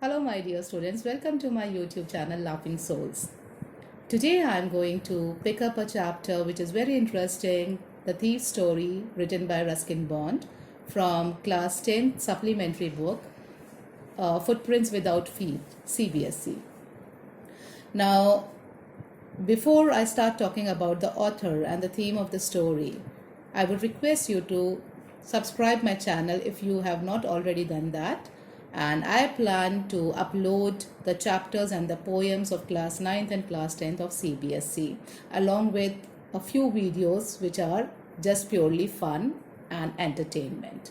Hello, my dear students. Welcome to my YouTube channel Laughing Souls. Today I am going to pick up a chapter which is very interesting, The Thief's Story, written by Ruskin Bond from Class 10 supplementary book, Footprints Without Feet, CBSE. Now, before I start talking about the author and the theme of the story, I would request you to subscribe my channel if you have not already done that. And I plan to upload the chapters and the poems of class 9th and class 10th of CBSE along with a few videos which are just purely fun and entertainment.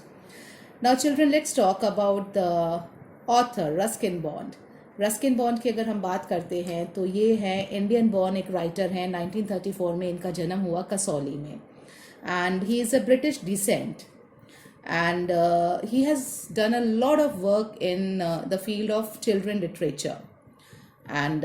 Now children, let's talk about the author Ruskin Bond. Ruskin bond की अगर हम बात करते हैं तो ये है Indian born एक राइटर हैं. 1934 में इनका जन्म हुआ कसौली में and he is a British descent and he has done a lot of work in the field of children literature, and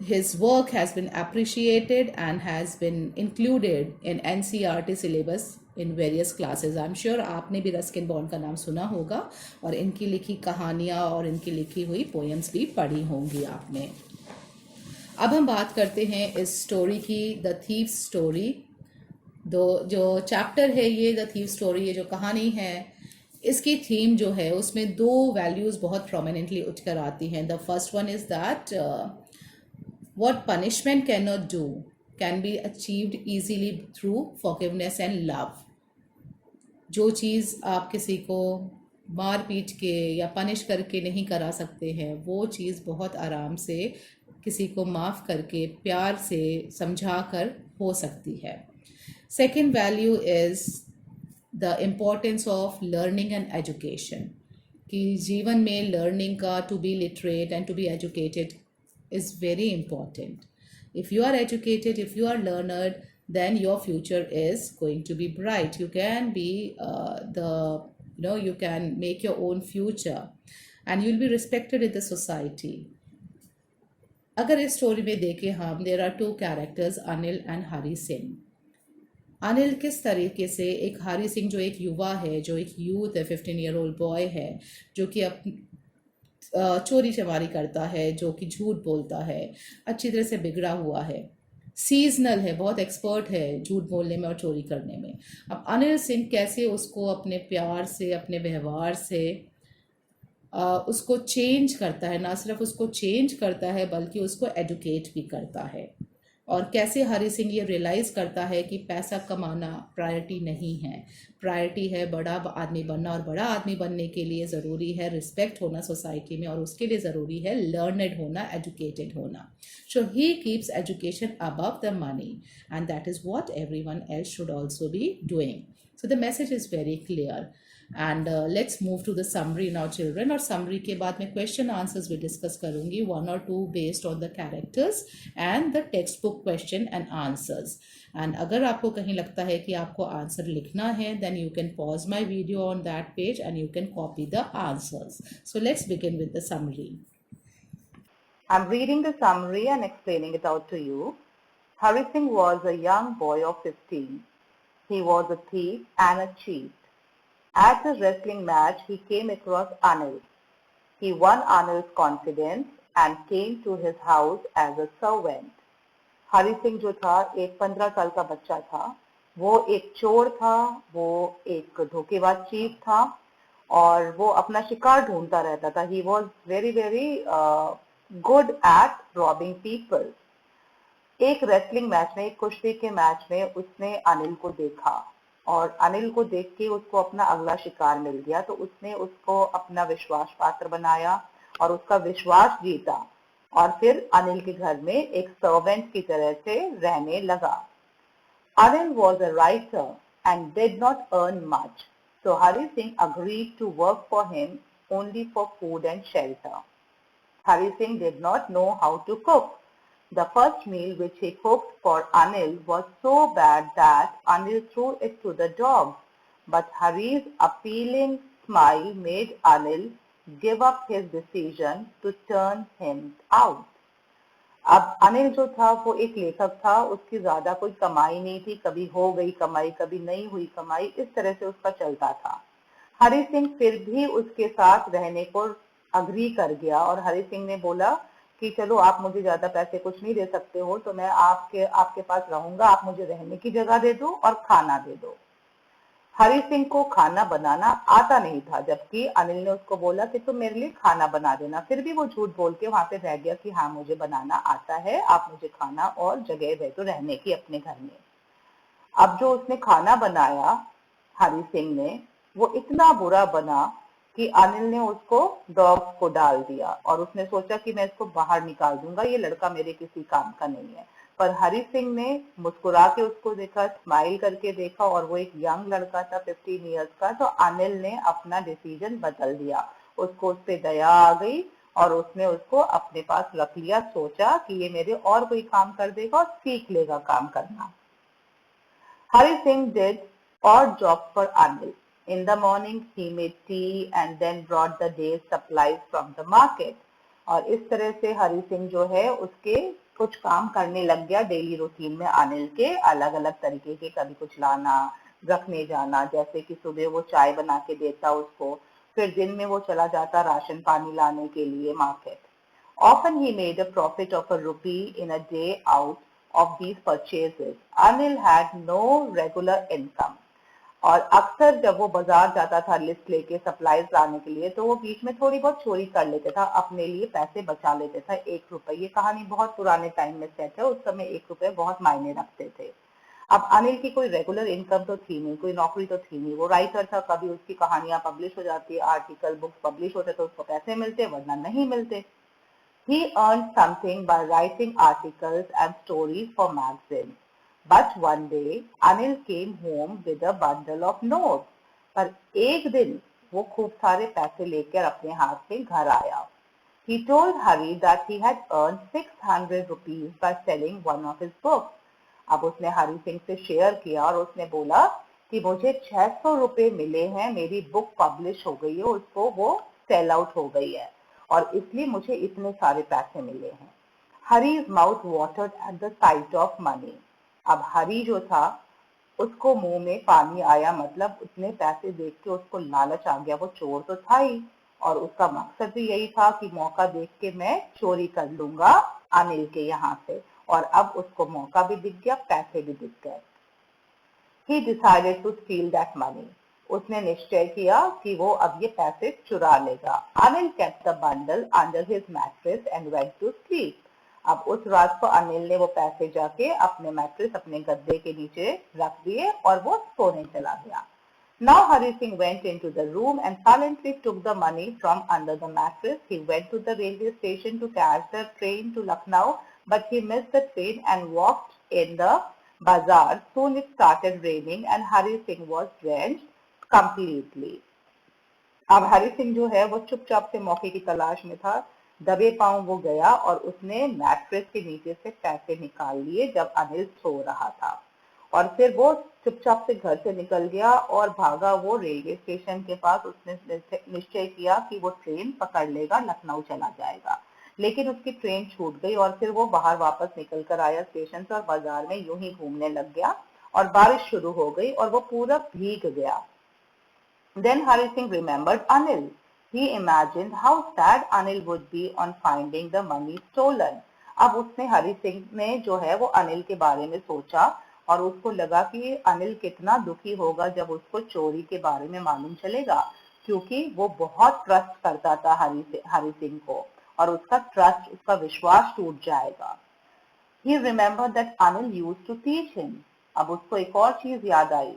his work has been appreciated and has been included in NCERT syllabus in various classes. I'm sure आपने भी Ruskin bond का नाम सुना होगा और इनकी लिखी कहानियाँ और इनकी लिखी हुई पोएम्स भी पढ़ी होंगी आपने. अब हम बात करते हैं इस स्टोरी की, द थीव्स स्टोरी. जो चैप्टर है ये द थीव स्टोरी, ये जो कहानी है इसकी थीम जो है उसमें दो वैल्यूज़ बहुत प्रोमिनेंटली उठकर आती हैं. The first one is that what punishment can not do can be achieved easily through forgiveness and love. जो चीज़ आप किसी को मार पीट के या पनिश करके नहीं करा सकते हैं वो चीज़ बहुत आराम से किसी को माफ़ करके प्यार से समझा कर हो सकती है. Second value is the importance of learning and education. कि जीवन में learning का, to be literate and to be educated is very important. If you are educated, if you are learned, then your future is going to be bright. You can be you can make your own future and you'll be respected in the society. अगर इस story में देखें हम, there are two characters, Anil and Hari Singh. Anil किस तरीके से एक हरी सिंह जो एक युवा है, जो एक यूथ है, 15-year-old बॉय है, जो कि चोरी चमारी करता है, जो कि झूठ बोलता है, अच्छी तरह से बिगड़ा हुआ है, सीजनल है, बहुत एक्सपर्ट है झूठ बोलने में और चोरी करने में. अब अनिल सिंह कैसे उसको अपने प्यार से, अपने व्यवहार से उसको चेंज करता है, ना सिर्फ उसको चेंज करता है बल्कि उसको एडुकेट भी करता है. और कैसे हरी सिंह ये रियलाइज़ करता है कि पैसा कमाना प्रायोरिटी नहीं है, प्रायोरिटी है बड़ा आदमी बनना, और बड़ा आदमी बनने के लिए ज़रूरी है रिस्पेक्ट होना सोसाइटी में, और उसके लिए ज़रूरी है लर्नड होना, एजुकेटेड होना. So he keeps education above the money and that is what everyone else should also be doing. So the message is very clear. And let's move to the summary now children. और summary के बाद मैं question answers भी discuss करूंगी, 1 or 2 based on the characters and the text book question and answers. And अगर आपको कहीं लगता है कि आपको आंसर लिखना है, then you can pause my video on that page and you can copy the answers. So let's begin with the summary. I'm reading the summary and explaining it out to you. Hari Singh was a young boy of 15. He was a thief and a cheat. At a wrestling match, he came across Anil. He won Anil's confidence and came to his house as a servant. Hari Singh जो था एक 15 साल का बच्चा था, वो एक चोर था, वो एक धोखेबाज चीफ था और वो अपना शिकार ढूंढता रहता था. He was very good at robbing people. एक रेसलिंग मैच में, एक कुश्ती के मैच में उसने अनिल को देखा और अनिल को देख के उसको अपना अगला शिकार मिल गया, तो उसने उसको अपना विश्वास पात्र बनाया और उसका विश्वास जीता और फिर अनिल के घर में एक सर्वेंट की तरह से रहने लगा. Anil was a writer and did not earn much, so Hari Singh agreed to work for him only for food and shelter. Hari Singh did not know how to cook. The first meal which he cooked for Anil was so bad that Anil threw it to the dogs, but Hari's appealing smile made Anil give up his decision to turn him out. अब अनिल जो था वो एक लेखक था, उसकी ज्यादा कोई कमाई नहीं थी, कभी हो गई कमाई, कभी नहीं हुई कमाई, इस तरह से उसका चलता था. हरी सिंह फिर भी उसके साथ रहने को अग्री कर गया और हरि सिंह ने बोला कि चलो आप मुझे ज्यादा पैसे कुछ नहीं दे सकते हो तो मैं आपके आपके पास रहूंगा, आप मुझे रहने की जगह दे दो और खाना दे दो। हरि सिंह को खाना बनाना आता नहीं था, जबकि अनिल ने उसको बोला कि तुम मेरे लिए खाना बना देना, फिर भी वो झूठ बोल के वहां पे रह गया कि हाँ मुझे बनाना आता है, आप मुझे खाना और जगह दे दो रहने की अपने घर में। अब जो उसने खाना बनाया हरि सिंह ने, वो इतना बुरा बना कि अनिल ने उसको डॉग्स को डाल दिया और उसने सोचा कि मैं इसको बाहर निकाल दूंगा, ये लड़का मेरे किसी काम का नहीं है। पर हरि सिंह ने मुस्कुरा के उसको देखा, स्माइल करके देखा और वो एक यंग लड़का था 15 इयर्स का, तो अनिल ने अपना डिसीजन बदल दिया। उसको उस पर दया आ गई और उसने उसको अपने पास रख लिया, सोचा कि ये मेरे और कोई काम कर देगा और सीख लेगा काम करना। Hari Singh did odd jobs for Anil. In the morning, he made tea and then brought the day's supplies from the market. और इस तरह से हरि सिंह जो है उसके कुछ काम करने लग गया डेली रूटीन में अनिल के, अलग अलग तरीके के, कभी कुछ लाना, रखने जाना, जैसे कि सुबह वो चाय बना के देता उसको, फिर दिन में वो चला जाता राशन पानी लाने के लिए market. Often he made a profit of a rupee in a day out of these purchases. Anil had no regular income. और अक्सर जब वो बाजार जाता था लिस्ट लेके सप्लाईज लाने के लिए, तो वो बीच में थोड़ी बहुत चोरी कर लेता था, अपने लिए पैसे बचा लेता था। 1 रुपए, ये कहानी बहुत पुराने टाइम में सेट है, उस समय 1 रुपए बहुत मायने रखते थे। अब अनिल की कोई रेगुलर इनकम तो थी नहीं, कोई नौकरी तो थी नहीं, वो राइटर था, कभी उसकी कहानियां पब्लिश हो जाती, आर्टिकल बुक्स पब्लिश होते तो उसको पैसे मिलते वरना नहीं मिलते। He earned something by writing articles and stories for magazines. But one day, Anil came home with a bundle of notes. पर एक दिन वो खूब सारे पैसे लेकर अपने हाथ में घर आया। He told Hari that he had earned 600 rupees by selling one of his books. अब उसने हरि सिंह से शेयर किया और उसने बोला कि मुझे 600 रुपए मिले हैं, मेरी बुक पब्लिश हो गई है, उसको वो सेल आउट हो गई है और इसलिए मुझे इतने सारे पैसे मिले हैं। Hari's mouth watered at the sight of money. अब हरी जो था उसको मुंह में पानी आया, मतलब उतने पैसे देख के उसको लालच आ गया, वो चोर तो था ही और उसका मकसद भी यही था कि मौका देख के मैं चोरी कर लूंगा अनिल के यहाँ से, और अब उसको मौका भी दिख गया, पैसे भी दिख गए। He decided to steal that money. उसने निश्चय किया कि वो अब ये पैसे चुरा लेगा। Anil kept the bundle under his mattress and went to sleep. अब उस रात को अनिल ने वो पैसे जाके अपने मैट्रेस, अपने गद्दे के नीचे रख दिए और वो सोने चला गया। Now Hari Singh went into the room and silently took the money from under the mattress. He went to the railway station to catch the train to Lucknow, but he missed the train and walked in the bazaar. Soon it started raining and Hari Singh was drenched completely. अब हरि सिंह जो है वो चुपचाप से मौके की तलाश में था, दबे पांव वो गया और उसने मैट्रेस के नीचे से पैसे निकाल लिए जब अनिल सो रहा था, और फिर वो चुपचाप से घर से निकल गया और भागा वो रेलवे स्टेशन के पास। उसने निश्चय किया कि वो ट्रेन पकड़ लेगा, लखनऊ चला जाएगा, लेकिन उसकी ट्रेन छूट गई और फिर वो बाहर वापस निकल कर आया स्टेशन से और बाजार में यूं ही घूमने लग गया और बारिश शुरू हो गई और वो पूरा भीग गया। Then Hari Singh remembered Anil. He imagined how sad Anil would be on finding the money stolen. अब उसने हरि सिंह ने जो है वो अनिल के बारे में सोचा और उसको लगा कि अनिल कितना दुखी होगा जब उसको चोरी के बारे में मालूम चलेगा, क्योंकि वो बहुत ट्रस्ट करता था हरि सिंह को और उसका ट्रस्ट, उसका विश्वास टूट जाएगा। He remembered that Anil used to teach him. अब उसको एक और चीज याद आई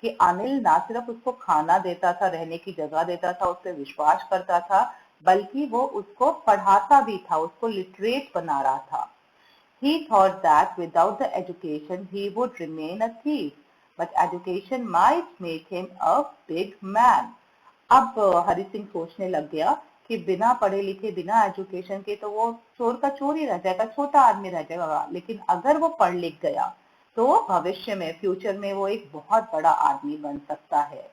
कि अनिल ना सिर्फ उसको खाना देता था, रहने की जगह देता था, उस पर विश्वास करता था, बल्कि वो उसको पढ़ाता भी था, उसको लिटरेट बना रहा था। He thought that without the education he would remain a thief, but education might make him a big man. अब हरि सिंह सोचने लग गया कि बिना पढ़े लिखे, बिना एजुकेशन के तो वो चोर का चोर ही रह जाएगा, छोटा आदमी रह जाएगा, लेकिन अगर वो पढ़ लिख गया तो भविष्य में, फ्यूचर में वो एक बहुत बड़ा आदमी बन सकता है।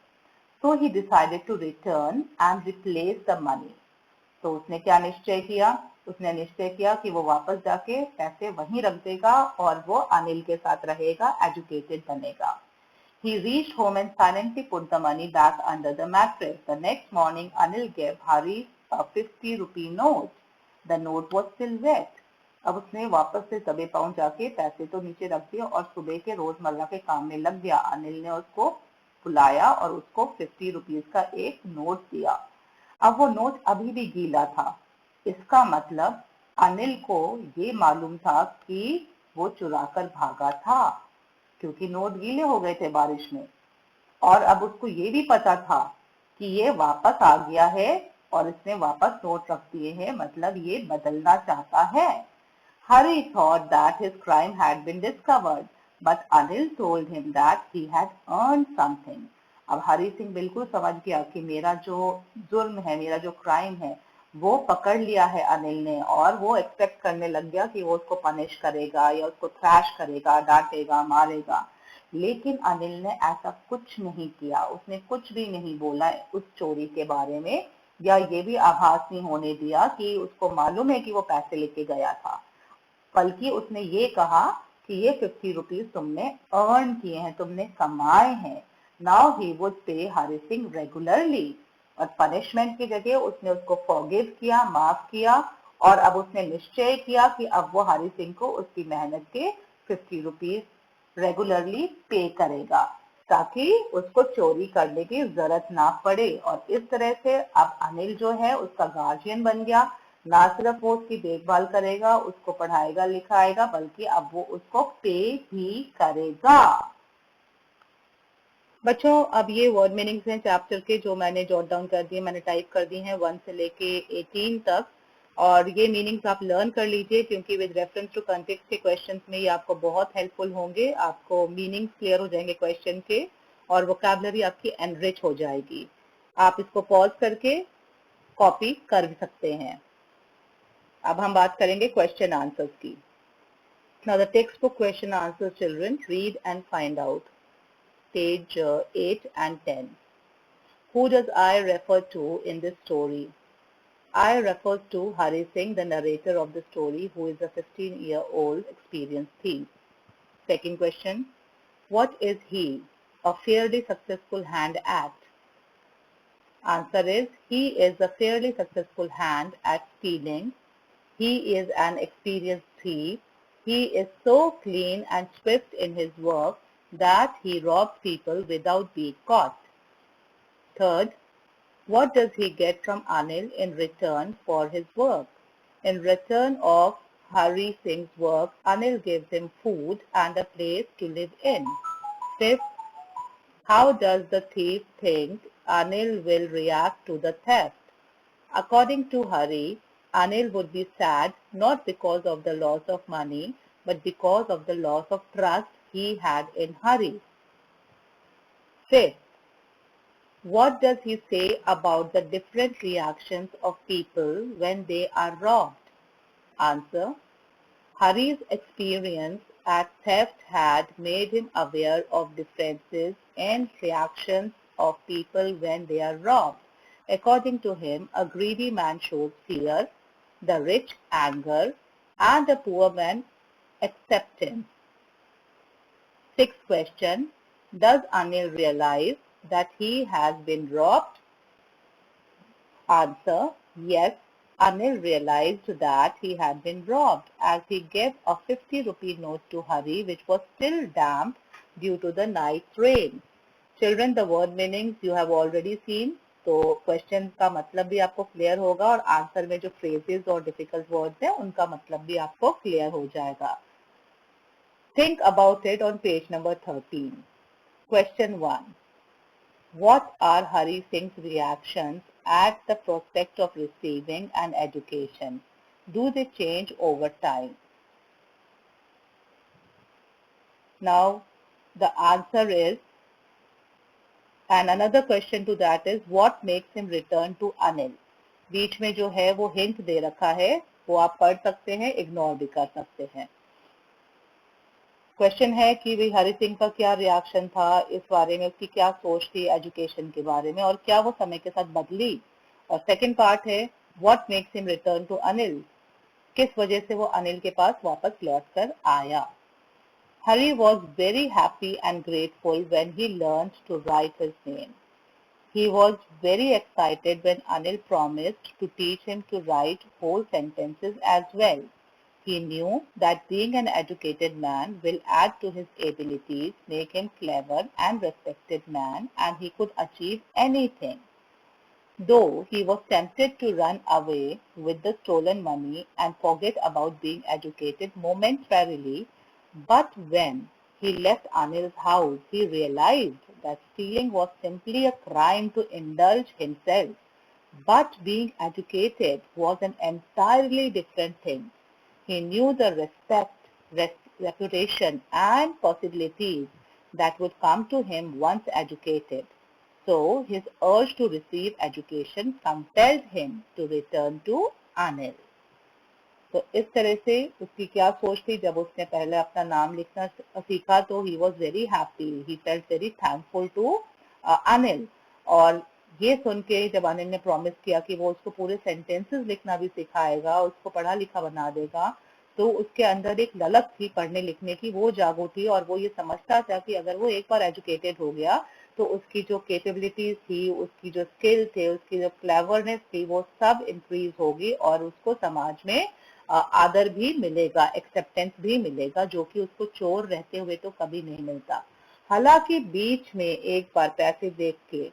So he decided to return and replace the money. तो उसने क्या निश्चय किया? उसने निश्चय किया कि वो वापस जाके पैसे वहीं रख देगा और वो अनिल के साथ रहेगा, एजुकेटेड बनेगा। He reached home and silently put the money back under the mattress. The next morning, Anil gave Hari a 50 rupee note. The note was still wet. अब उसने वापस से दबे पांव जाके पैसे तो नीचे रख दिए और सुबह के रोजमर्रा के काम में लग गया। अनिल ने उसको बुलाया और उसको 50 रुपीज का एक नोट दिया। अब वो नोट अभी भी गीला था। इसका मतलब अनिल को ये मालूम था कि वो चुरा कर भागा था, क्योंकि नोट गीले हो गए थे बारिश में। और अब उसको ये भी पता था कि ये वापस आ गया है और इसने वापस नोट रख दिए हैं, मतलब ये बदलना चाहता है। Hari thought that his crime had been discovered, but Anil told him that he had earned something. अब हरी सिंह बिल्कुल समझ गया कि मेरा जो जुर्म है, मेरा जो क्राइम है, वो पकड़ लिया है अनिल ने, और वो एक्सपेक्ट करने लग गया कि वो उसको पनिश करेगा या उसको थ्रैश करेगा, डांटेगा, मारेगा। लेकिन अनिल ने ऐसा कुछ नहीं किया। उसने कुछ भी नहीं बोला उस चोरी के बारे में, या ये भी आभास नहीं होने दिया कि उसको मालूम है कि वो पैसे लेके गया था। बल्कि उसने ये कहा कि ये 50 रुपीज तुमने अर्न किए हैं, तुमने कमाए हैं। नाउ ही वुड पे हरि सिंह रेगुलरली, और पनिशमेंट की जगह उसने उसको फॉरगिव किया, माफ किया, और अब उसने निश्चय किया कि अब वो हरि सिंह को उसकी मेहनत के 50 रुपीज रेगुलरली पे करेगा, ताकि उसको चोरी करने की जरूरत ना पड़े। और इस तरह से अब अनिल जो है उसका गार्जियन बन गया। ना सिर्फ वो उसकी देखभाल करेगा, उसको पढ़ाएगा लिखाएगा, बल्कि अब वो उसको पे भी करेगा। बच्चों, अब ये वर्ड मीनिंग्स हैं चैप्टर के, जो मैंने जॉट डाउन कर दिए, मैंने टाइप कर दी हैं 1 से लेके 18 तक। और ये मीनिंग्स आप लर्न कर लीजिए, क्योंकि विद रेफरेंस टू कंटेक्स्ट के क्वेश्चंस में ये आपको बहुत हेल्पफुल होंगे। आपको मीनिंग्स क्लियर हो जाएंगे क्वेश्चन के, और वोकैबुलरी आपकी एनरिच हो जाएगी। आप इसको पॉज करके कॉपी कर सकते हैं। अब हम बात करेंगे क्वेश्चन आंसर्स की। Now the textbook question answers, children, read and find out. Page 8 and 10. Who does I refer to in this story? I refers to Hari Singh, the narrator of the story, who is a 15-year-old experienced thief. Second question, what is he? A fairly successful hand at? Answer is, he is a fairly successful hand at stealing. He is an experienced thief. He is so clean and swift in his work that he robs people without being caught. Third, what does he get from Anil in return for his work? In return of Hari Singh's work, Anil gives him food and a place to live in. Fifth, how does the thief think Anil will react to the theft? According to Hari, Anil would be sad not because of the loss of money, but because of the loss of trust he had in Hari. Fifth, what does he say about the different reactions of people when they are robbed? Answer, Hari's experience at theft had made him aware of differences in reactions of people when they are robbed. According to him, a greedy man shows fear, the rich anger, and the poor man acceptance. Sixth question, does Anil realize that he has been robbed? Answer, yes, Anil realized that he had been robbed as he gave a 50 rupee note to Hari, which was still damp due to the night's rain. Children, the word meanings you have already seen. तो question का मतलब भी आपको clear होगा, और answer में जो phrases और डिफिकल्ट वर्ड्स हैं उनका मतलब भी आपको क्लियर हो जाएगा। Think about it on page number 13. Question 1. What are Hari Singh's reactions at the prospect of receiving an education? Do they change over time? Now, the answer is, and another question to that is, what makes him return to Anil? बीच में जो है वो hint दे रखा है, वो आप पढ़ सकते हैं, इग्नोर भी कर सकते हैं। क्वेश्चन है कि भाई हरि सिंह का क्या रिएक्शन था इस बारे में, उसकी क्या सोच थी एजुकेशन के बारे में, और क्या वो समय के साथ बदली। और सेकंड पार्ट है, what makes him return to Anil, किस वजह से वो अनिल के पास वापस लौट कर आया। Hari was very happy and grateful when he learned to write his name. He was very excited when Anil promised to teach him to write whole sentences as well. He knew that being an educated man will add to his abilities, make him clever and respected man, and he could achieve anything. Though he was tempted to run away with the stolen money and forget about being educated momentarily, but when he left Anil's house, he realized that stealing was simply a crime to indulge himself. But being educated was an entirely different thing. He knew the respect, reputation, and possibilities that would come to him once educated. So his urge to receive education compelled him to return to Anil. तो इस तरह से उसकी क्या सोच थी जब उसने पहले अपना नाम लिखना सीखा तो he was very happy, he felt very thankful to Anil. और ये सुन के जब अनिल ने प्रॉमिस किया कि वो उसको पूरे सेंटेंसेस लिखना भी सिखाएगा, उसको पढ़ा लिखा बना देगा, तो उसके अंदर एक ललक थी पढ़ने लिखने की, वो जागो थी और वो ये समझता था कि अगर वो एक बार एजुकेटेड हो गया तो उसकी जो कैपेबिलिटीज थी, उसकी जो स्किल थे, उसकी जो क्लेवरनेस थी, वो सब इंक्रीज होगी और उसको समाज में आदर भी मिलेगा, एक्सेप्टेंस भी मिलेगा, जो कि उसको चोर रहते हुए तो कभी नहीं मिलता। हालांकि बीच में एक बार पैसे देख के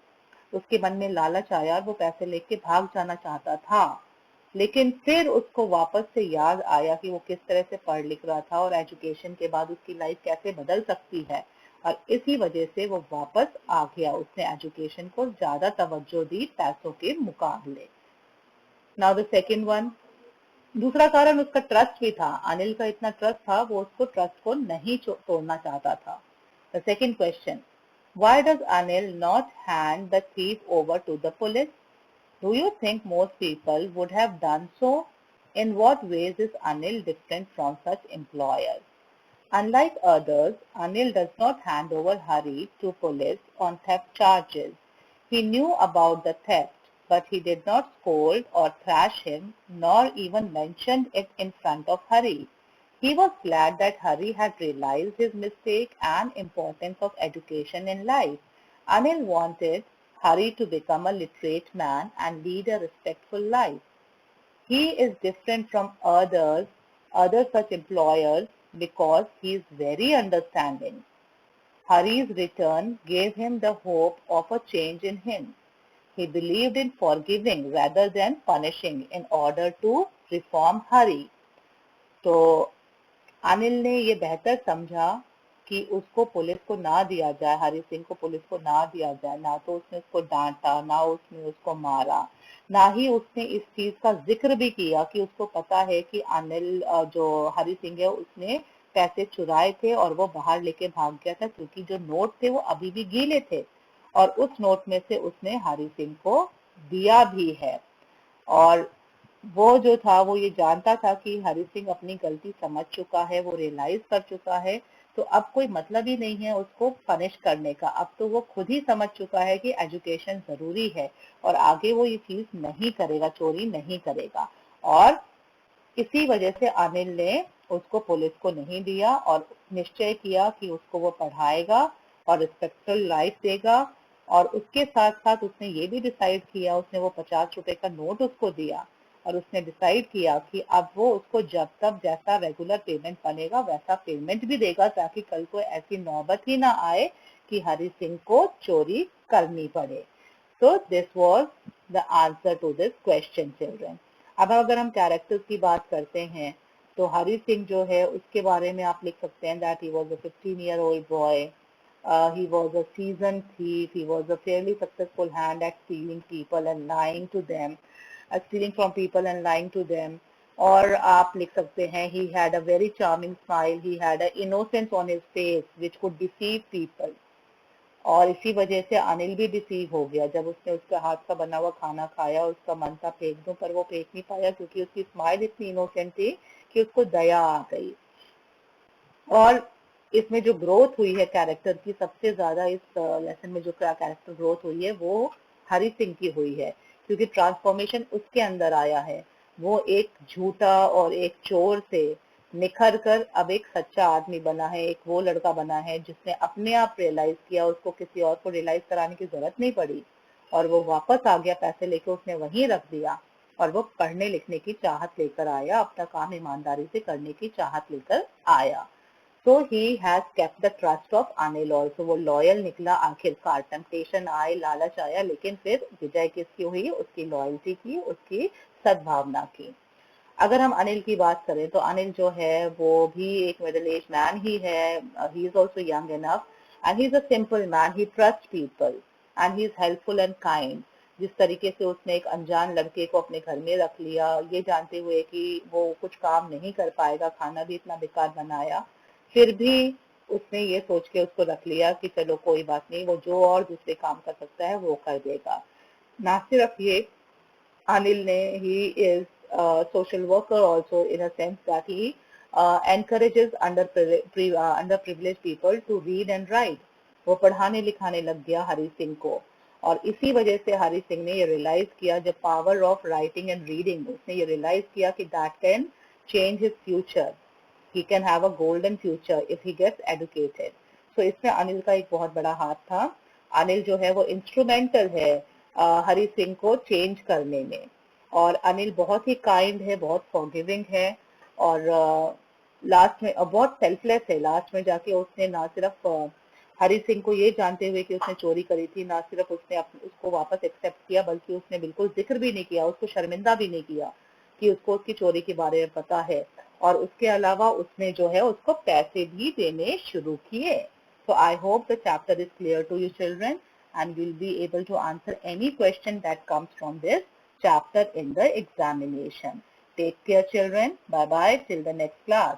उसके मन में लालच आया और वो पैसे लेके भाग जाना चाहता था, लेकिन फिर उसको वापस से याद आया कि वो किस तरह से पढ़ लिख रहा था और एजुकेशन के बाद उसकी लाइफ कैसे बदल सकती है, और इसी वजह से वो वापस आ गया। उसने एजुकेशन को ज्यादा तवज्जो दी पैसों के मुकाबले। नाउ द सेकंड वन, दूसरा कारण उसका ट्रस्ट भी था। अनिल का इतना ट्रस्ट था, वो उसको ट्रस्ट को नहीं तोड़ना चाहता था। The second question, why does Anil not hand the thief over to the police? Do you think most people would have done so? In what ways is Anil different from such employers? Unlike others, Anil does not hand over Hari to police on theft charges. He knew about the theft, but he did not scold or thrash him, nor even mentioned it in front of Hari. He was glad that Hari had realized his mistake and importance of education in life. Anil wanted Hari to become a literate man and lead a respectful life. He is different from other such employers because he is very understanding. Hari's return gave him the hope of a change in him. He believed in forgiving rather than punishing in order to reform Hari. तो अनिल ने ये बेहतर समझा कि उसको police को ना दिया जाए, हरि सिंह को पुलिस को ना दिया जाए। ना तो उसने उसको डांटा, ना उसने उसको मारा, ना ही उसने इस चीज का जिक्र भी किया कि उसको पता है कि अनिल जो हरि सिंह है उसने पैसे चुराए थे और वो बाहर लेके भाग गया था, क्योंकि जो नोट थे वो अभी भी गीले थे और उस नोट में से उसने हरि सिंह को दिया भी है। और वो जो था वो ये जानता था कि हरि सिंह अपनी गलती समझ चुका है, वो रियलाइज कर चुका है, तो अब कोई मतलब ही नहीं है उसको पनिश करने का। अब तो वो खुद ही समझ चुका है कि एजुकेशन जरूरी है और आगे वो ये चीज नहीं करेगा, चोरी नहीं करेगा। और इसी वजह से अनिल ने उसको पुलिस को नहीं दिया और निश्चय किया कि उसको वो पढ़ाएगा और रिस्पेक्टफुल लाइफ देगा। और उसके साथ साथ उसने ये भी डिसाइड किया, उसने वो 50 रुपए का नोट उसको दिया और उसने डिसाइड किया कि अब वो उसको जब तक जैसा रेगुलर पेमेंट बनेगा वैसा पेमेंट भी देगा, ताकि कल को ऐसी नौबत ही ना आए कि हरि सिंह को चोरी करनी पड़े। So this was the answer to this question, children. अब अगर हम कैरेक्टर्स की बात करते हैं तो हरि सिंह जो है उसके बारे में आप लिख सकते हैं that he was a 15-year-old boy. He was a seasoned thief. He was a fairly successful hand at stealing people and lying to them, stealing from people and lying to them. और आप लिख सकते हैं he had a very charming smile. He had an innocence on his face which could deceive people. और इसी वजह से अनिल भी डिसीव हो गया जब उसने उसके हाथ का बना हुआ खाना खाया। उसका मन था फेंक दूं, पर वो फेंक नहीं पाया क्योंकि उसकी स्माइल इतनी इनोसेंट थी कि उसको दया आ गई। और इसमें जो ग्रोथ हुई है कैरेक्टर की, सबसे ज्यादा इस लेसन में जो कैरेक्टर ग्रोथ हुई है वो हरि सिंह की हुई है, क्योंकि ट्रांसफॉर्मेशन उसके अंदर आया है। वो एक झूठा और एक चोर से निखर कर अब एक सच्चा आदमी बना है, एक वो लड़का बना है जिसने अपने आप रियलाइज किया, उसको किसी और को रियलाइज कराने की जरूरत नहीं पड़ी। और वो वापस आ गया, पैसे लेके उसने वहीं रख दिया और वो पढ़ने लिखने की चाहत लेकर आया, अपना काम ईमानदारी से करने की चाहत लेकर आया। So he has kept the trust of Anil also, वो लॉयल निकला आखिरकार। टेम्पटेशन आए, लालच आया, लेकिन फिर विजय किसकी हुई? उसकी लॉयल्टी की, उसकी सद्भावना की। अगर हम अनिल की बात करें तो अनिल जो है वो भी एक मिडिल एज मैन ही है। He is also young enough and he is a simple man. He trust people and he is helpful and kind. जिस तरीके से उसने एक अनजान लड़के को अपने घर में रख लिया, ये जानते हुए कि वो कुछ काम नहीं कर पाएगा, खाना भी इतना बेकार बनाया, फिर भी उसने ये सोच के उसको रख लिया कि चलो कोई बात नहीं, वो जो और दूसरे काम कर सकता है वो कर देगा। ना सिर्फ ये, Anil ne, he is a social worker also, in a sense that he encourages underprivileged people to read and write. वो पढ़ाने लिखाने लग गया हरी सिंह को, और इसी वजह से हरी सिंह ने ये रियलाइज किया, जब power of writing and reading, उसने ये रियलाइज किया कि that can change his future, he can have a golden future if he gets educated. So इसमें अनिल का एक बहुत बड़ा हाथ था। अनिल जो है वो इंस्ट्रूमेंटल है हरी सिंह को चेंज करने में, और अनिल बहुत ही काइंड है, बहुत फॉरगिविंग है, और लास्ट में बहुत सेल्फलेस है। लास्ट में जाके उसने ना सिर्फ हरी सिंह को ये जानते हुए कि उसने चोरी करी थी, ना सिर्फ उसने उसको वापस एक्सेप्ट किया, बल्कि उसने बिल्कुल जिक्र भी नहीं किया, उसको शर्मिंदा भी नहीं किया कि उसको उसकी चोरी के बारे में पता है, और उसके अलावा उसने जो है उसको पैसे भी देने शुरू किए। So I hope the chapter is clear to you children, and you'll be able to answer any question that comes from this chapter in the examination. Take care children. Bye bye till the next class.